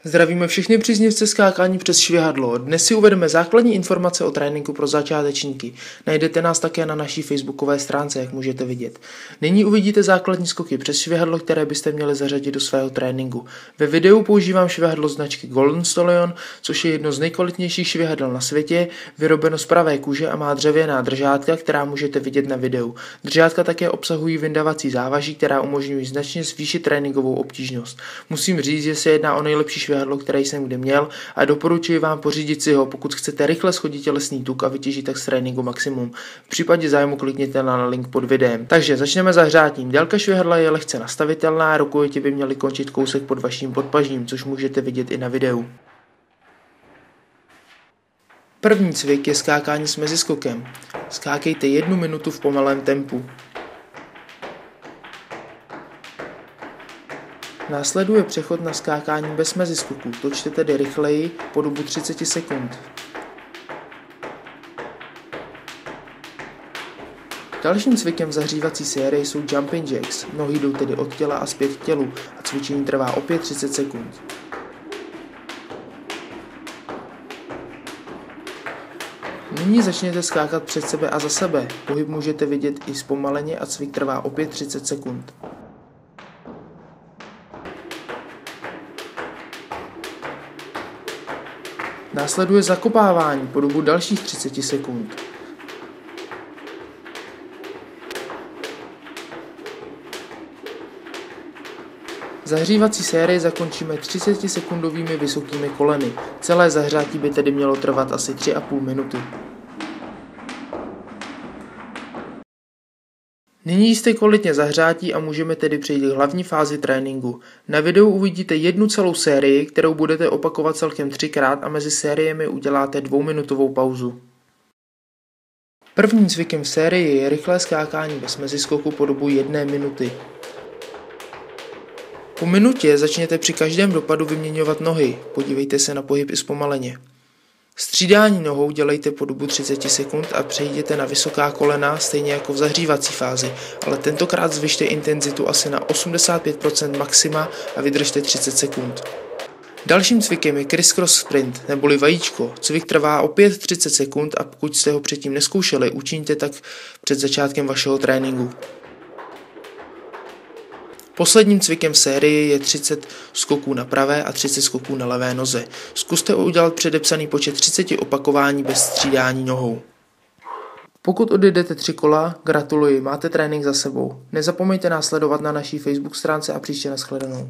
Zdravíme všechny příznivce skákání přes švihadlo. Dnes si uvedeme základní informace o tréninku pro začátečníky. Najdete nás také na naší facebookové stránce, jak můžete vidět. Nyní uvidíte základní skoky přes švihadlo, které byste měli zařadit do svého tréninku. Ve videu používám švihadlo značky Golden Stallion, což je jedno z nejkvalitnějších švihadel na světě, vyrobeno z pravé kůže a má dřevěná držátka, která můžete vidět na videu. Držátka také obsahují vyndavací závaží, která umožňují značně zvýšit tréninkovou obtížnost. Musím říct, že se jedná o nejlepší švihadlo, které jsem kdy měl, a doporučuji vám pořídit si ho, pokud chcete rychle schodit tělesný tuk a vytěžit tak z tréninku maximum. V případě zájmu klikněte na link pod videem. Takže začneme zahřátím. Délka švihadla je lehce nastavitelná, rukojeti by měly končit kousek pod vaším podpažím, což můžete vidět i na videu. První cvik je skákání s meziskokem. Skákejte 1 minutu v pomalém tempu. Následuje přechod na skákání bez meziskoků, točte tedy rychleji po dobu 30 sekund. Dalším cvikem v zahřívací sérii jsou jumping jacks, nohy jdou tedy od těla a zpět k tělu a cvičení trvá opět 30 sekund. Nyní začněte skákat před sebe a za sebe, pohyb můžete vidět i zpomaleně a cvik trvá opět 30 sekund. Následuje zakopávání po dobu dalších 30 sekund. Zahřívací sérii zakončíme 30-sekundovými vysokými koleny. Celé zahřátí by tedy mělo trvat asi 3,5 minuty. Nyní jste kvalitně zahřátí a můžeme tedy přejít k hlavní fázi tréninku. Na videu uvidíte jednu celou sérii, kterou budete opakovat celkem 3krát a mezi sériemi uděláte 2minutovou pauzu. Prvním cvikem v sérii je rychlé skákání bez meziskoku po dobu 1 minuty. Po minutě začněte při každém dopadu vyměňovat nohy, podívejte se na pohyb i zpomaleně. Střídání nohou dělejte po dobu 30 sekund a přejděte na vysoká kolena stejně jako v zahřívací fázi, ale tentokrát zvyšte intenzitu asi na 85% maxima a vydržte 30 sekund. Dalším cvikem je criss-cross sprint neboli vajíčko. Cvik trvá opět 30 sekund a pokud jste ho předtím nezkoušeli, učiňte tak před začátkem vašeho tréninku. Posledním cvikem v sérii je 30 skoků na pravé a 30 skoků na levé noze. Zkuste udělat předepsaný počet 30 opakování bez střídání nohou. Pokud odjedete 3 kola, gratuluji, máte trénink za sebou. Nezapomeňte nás sledovat na naší Facebook stránce a příště nashledanou.